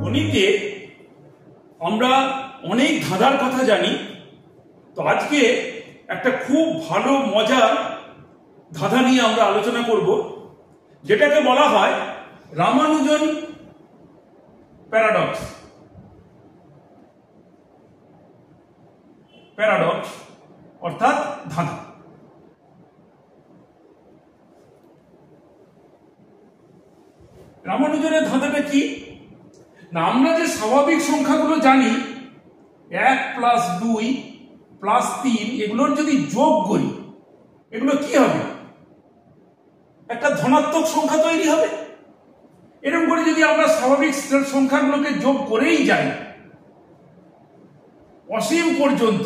গণিতে আমরা অনেক ধাঁধার কথা জানি, তো আজকে একটা খুব ভালো মজার ধাঁধা নিয়ে আমরা আলোচনা করব, যেটাকে বলা হয় রামানুজন প্যারাডক্স। প্যারাডক্স অর্থাৎ ধাঁধা। রামানুজনের ধাঁধাটা কি না, আমরা যে স্বাভাবিক সংখ্যাগুলো জানি 1 + 2 + 3 এগুলোর যদি যোগ করি এগুলো কি হবে? একটা ধনাত্মক সংখ্যা তৈরি হবে। এরকম করে যদি আমরা স্বাভাবিক সংখ্যাগুলোকে যোগ করেই যাই অসীম পর্যন্ত,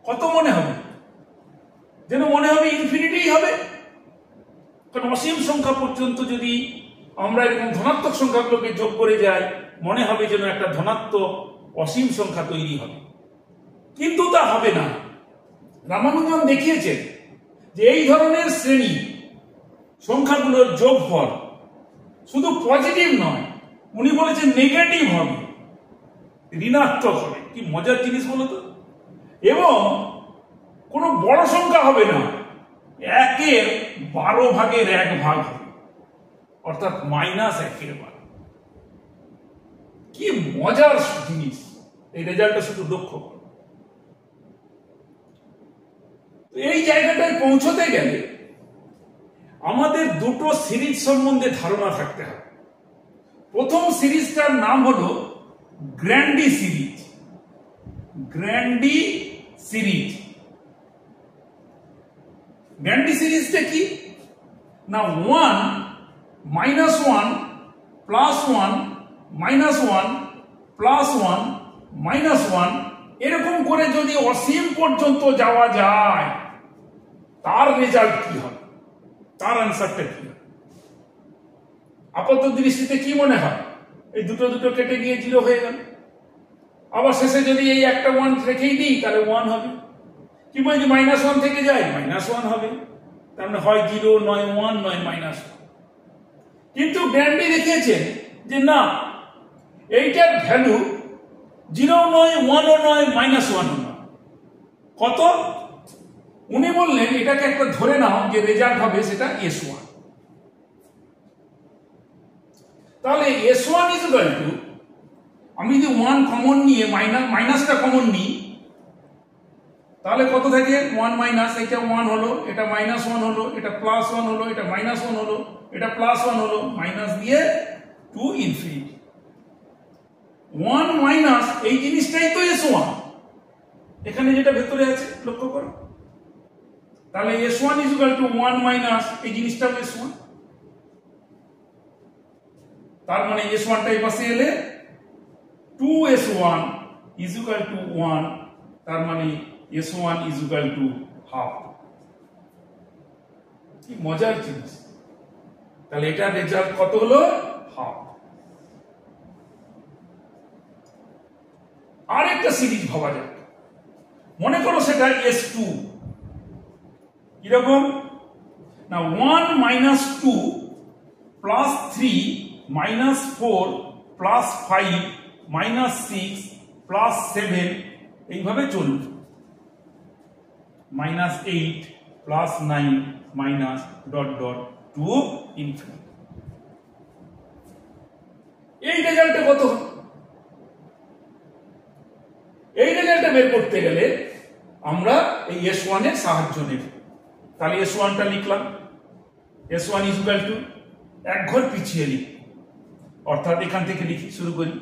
কত মনে হবে? যেন মনে হবে ইনফিনিটি হবে। কারণ অসীম সংখ্যা পর্যন্ত যদি আমরা এরকম ধনাত্মক সংখ্যাগুলোকে যোগ করে যাই মনে হবে যেন একটা ধনাত্মক অসীম সংখ্যা তৈরি হবে। কিন্তু তা হবে না। রামানুজন দেখিয়েছেন যে এই ধরনের শ্রেণী সংখ্যাগুলোর যোগফল শুধু পজিটিভ নয়, উনি বলেছেন নেগেটিভ হবে, ঋণাত্মক হবে। কি মজার জিনিস বলতো। এবং কোনো বড় সংখ্যা হবে না, 1-এর 12 ভাগের 1 ভাগ হবে, অর্থাৎ -1/12। কি মজার জিনিস। এই রেজাল্টটা শুধু লক্ষ্য করো। এই জায়গাটায় পৌঁছতে গেলে আমাদের দুটো সিরিজ সম্বন্ধে ধারণা থাকতে হবে। প্রথম সিরিজটার নাম হলো Grande series. Grande series. Grande সিরিজটা কি না, 1 - 1 + 1 - 1 + 1 - 1 এরকম করে যদি অসীম পর্যন্ত যাওয়া যায় তার রেজাল্ট কি হবে, তার আনসারটা কি হবে? আপাত দৃষ্টিতে কি মনে হয়? এই দুটো কেটে গিয়ে 0 হয়ে গেল। আবার শেষে যদি এই একটা 1 রেখেই দিই তাহলে 1 হবে। কিংবা যদি -1 থেকে যায় -1 হবে। তার মানে হয় 0, নয় 1, নয় -1। কিন্তু গ্র্যান্ডি দেখিয়েছেন যে না, এইটার ভ্যালু 0 নয়, 1ও নয়, -1ও নয়। কত? উনি বললেন এটাকে একটা ধরে নাও যে রেজাল্ট হবে সেটা S1। তাহলে S1 = আমি যদি 1 কমন নিয়ে মাইনাসটা কমন নিই তাহলে কত থাকে? 1 - এটা 1 হলো, এটা -1 হলো, এটা +1 হলো, এটা -1 হলো, এটা +1 হলো, মাইনাস দিয়ে টু ইনফিনিটি। 1 - এই জিনিসটাই তো S1 এখানে যেটা ভেতরে আছে, লক্ষ্য করো। তাহলে S1 = 1 - এই জিনিসটাও S1। তার মানে S1টা এই পাশে এলে 2S1 = 1। তার মানে S1 = ½ কি মজার জিনিস। তাহলে এটা রেজাল্ট কত হলো? ½ আরেকটা সিরিজ ভাবা যাক। মনে করো সেটা S2। কিরকম না, 1 - 2 + 3 - 4 + 5 - 6 + 7 এইভাবে চলবে। -8 + 9 টু ইনফিনিটি। এই রেজাল্টে কত? এই রেজাল্টটা বের করতে গেলে আমরা এই S1 এর সাহায্য নেব। তাহলে S1টা লিখলাম। S1 = 1 ঘর পিছিয়ে লিখি, অর্থাৎ এখান থেকে লিখি, শুরু করি।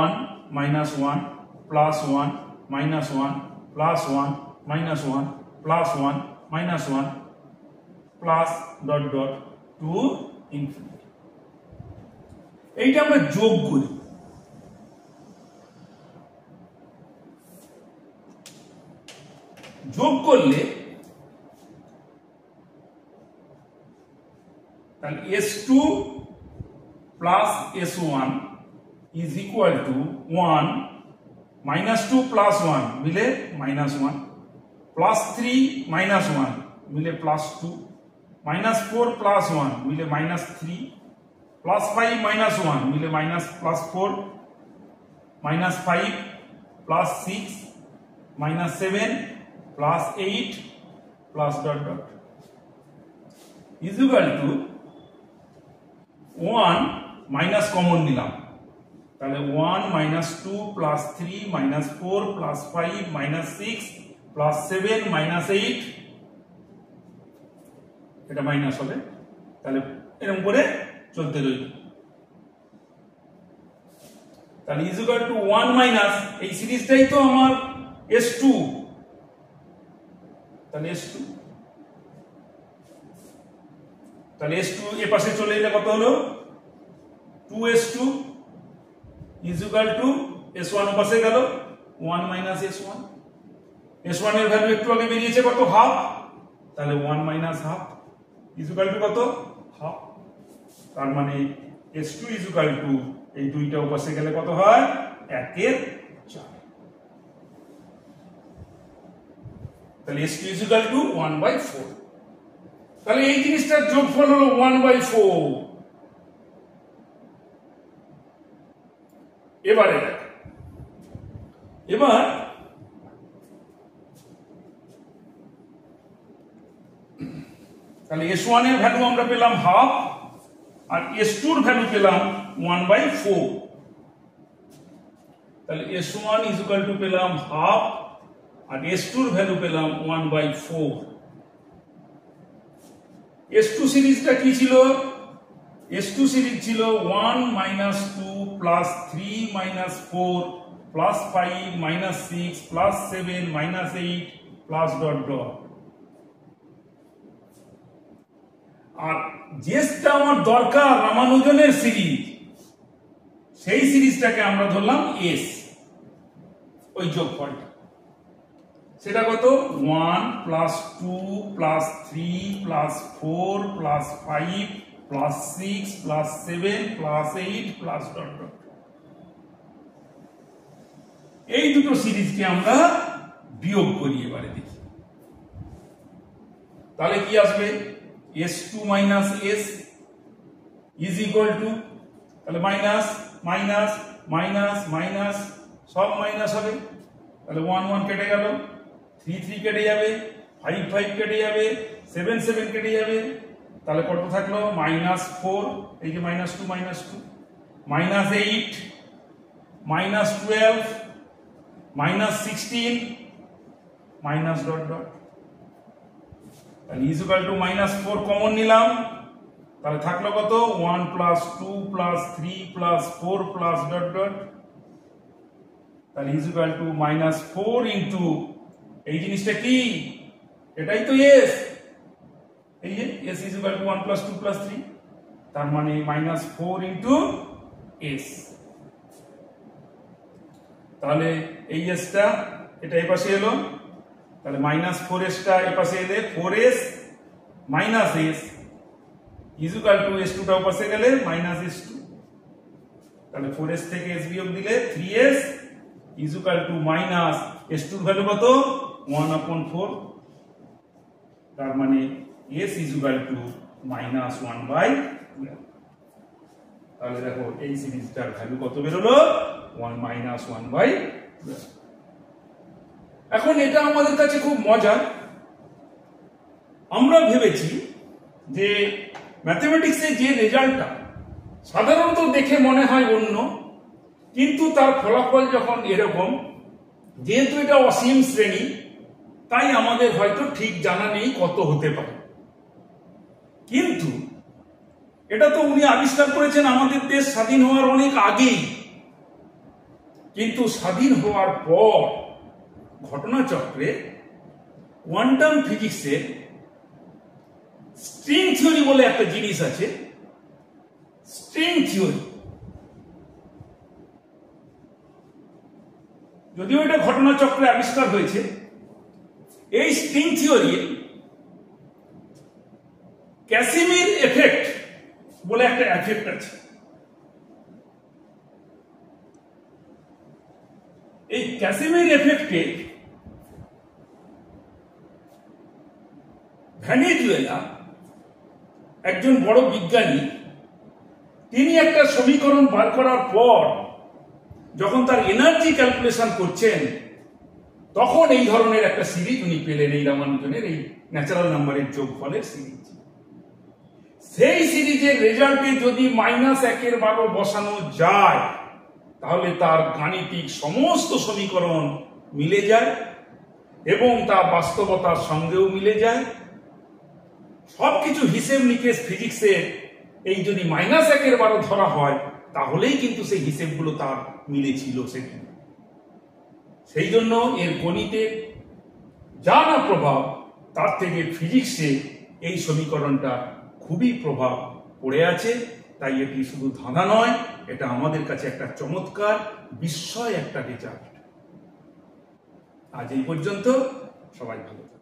1 - 1 + 1 - 1 + 1 -1 +1 -1 টু ইনফিনিটি। এইটা আমরা যোগ করি। যোগ করলে তাহলে S2 + S1 = 1 - 2 + 1 মিলে -1 +3 - 1 মিলে +2 -4 + 1 মিলে -3 +5 -1 মিলে +4 -5 +6 -7 +8 plus dot dot is equal to 1 minus common নিলাম, তাহলে 1 -2 +3 -4 +5 -6 +7 -8, এটা মাইনাস হবে, তাহলে এরকম করে চলতে রইল। তাহলে ইজ ইকুয়াল টু 1 মাইনাস, এই সিরিজটাই তো আমার S2, তাহলে S2, তাহলে S2 এ পাশে চলে এলে কত হলো 2S2 is equal to S1 ও পাশে গেল 1 মাইনাস S1, S1 এর ভ্যালু একটু আগে বেরিয়েছে কত, হাফ, তাহলে 1 minus half is equal to কত, হাফ। তার মানে S2 ইজ ইকুয়াল টু এই দুইটা পাশে গেলে কত হয়, 1/4, তাহলে S2 ইজ ইকুয়াল টু 1/4। তাহলে এই জিনিসটার যোগফল হলো 1/4। এবারে এবার তাহলে S1 এর ভ্যালু আমরা পেলাম হাফ আর S2 এর ভ্যালু পেলাম 1/4, তাহলে S1 ইজ ইকুয়াল টু পেলাম হাফ আর S2 এর ভ্যালু পেলাম 1/4। S2 সিরিজটা কি ছিল, S2 সিরিজ ছিল 1 -2 +3 -4 +5 -6 +7 -8 প্লাস ডট ডট, আর যেটা আমার দরকার রামানুজনের সিরিজ, সেই সিরিজটাকে আমরা ধরলাম S, ওই যোগফলটা, সেটা কত 1 +2 +3 +4 +5 +6 +7 +8 প্লাস ডট ডট। এই দুটো সিরিজকে আমরা বিয়োগ করি, এবারে দেখি তাহলে কি আসবে, S2 minus S is equal to, তাহলে মাইনাস মাইনাস মাইনাস মাইনাস সব মাইনাস হবে, তাহলে 1 1 কেটে গেল, 3 3 কেটে যাবে, 5 5 কেটে যাবে, 7 7 কেটে যাবে, তাহলে কত থাকলো -4, এই যে -2 -2 -8 -12 -16 মাইনাস ডট ডট, তাহলে ইজ ইকুয়াল টু -4 কমন নিলাম, তাহলে থাকলো কত 1 +2 +3 +4 প্লাস ডট ডট, তাহলে ইজ ইকুয়াল টু -4 ইনটু এই জিনিসটা কি, এটাই তো S, এই যে S ইজ ইকুয়াল টু 1 +2 +3, তার মানে -4 ইনটু S। তাহলে এই S টা এটা এই পাশে এলো, তাহলে -4S টা এই পাশে এলে 4S - S is equal to S2 টা এই পাশে গেলে -S2, তাহলে 4S থেকে S বিয়োগ দিলে 3S is equal to -S2 এর ভ্যালু কত 1/4, তার মানে S ইজ ইকুয়াল টু -1/12। তাহলে দেখো এই সিরিজটার ভ্যালু কত বের হলো 1/12। এখন এটা আমাদের কাছে খুব মজার, আমরা ভেবেছি যে ম্যাথমেটিক্সে যে রেজাল্টটা সাধারণত দেখে মনে হয় অন্য, কিন্তু তার ফলাফল যখন এরকম, যেহেতু এটা অসীম শ্রেণী, তাই আমাদের হয়তো ঠিক জানা নেই কত হতে পারে। কিন্তু এটা তো উনি আবিষ্কার করেছেন আমাদের দেশ স্বাধীন হওয়ার অনেক আগেই, কিন্তু স্বাধীন হওয়ার পর ঘটনাচক্রে কোয়ান্টাম ফিজিক্সের স্ট্রিং থিওরি বলে একটা জিনিস আছে, স্ট্রিং থিওরি, যদিও এটা ঘটনাচক্রে আবিষ্কার হয়েছে, এই স্ট্রিং থিওরি ক্যাসিমির এফেক্ট বলে একটা এফেক্ট আছে। এই ক্যাসিমির এফেক্টে ভেনেজুয়েলা একজন বড় বিজ্ঞানী তিনি একটা সমীকরণ বার করার পর যখন তার এনার্জি ক্যালকুলেশন করছেন, তখন এই ধরনের একটা সিরিজ উনি পেলেন, এই রামানুজনের এই ন্যাচারাল নাম্বারের যোগফলের সিরিজ। সেই সিরিজের রেজাল্টে যদি -1/12 বসানো যায়, তাহলে তার গাণিতিক সমস্ত সমীকরণ মিলে যায় এবং তা বাস্তবতার সঙ্গেও মিলে যায়। সবকিছু হিসেব নিকেশ ফিজিক্সে এই যদি -1/12 ধরা হয়, তাহলেই কিন্তু সেই হিসেবগুলো তার মিলেছিল সেখানে। সেই জন্য এর গণিতের যা না প্রভাব, তার থেকে ফিজিক্সে এই সমীকরণটা খুবই প্রভাব পড়ে আছে। তাই এটি শুধু ধাঁধা নয়, এটা আমাদের কাছে একটা চমৎকার বিস্ময় একটা রেজাল্ট। আজ এই পর্যন্ত, সবাই ভালো থাকুন।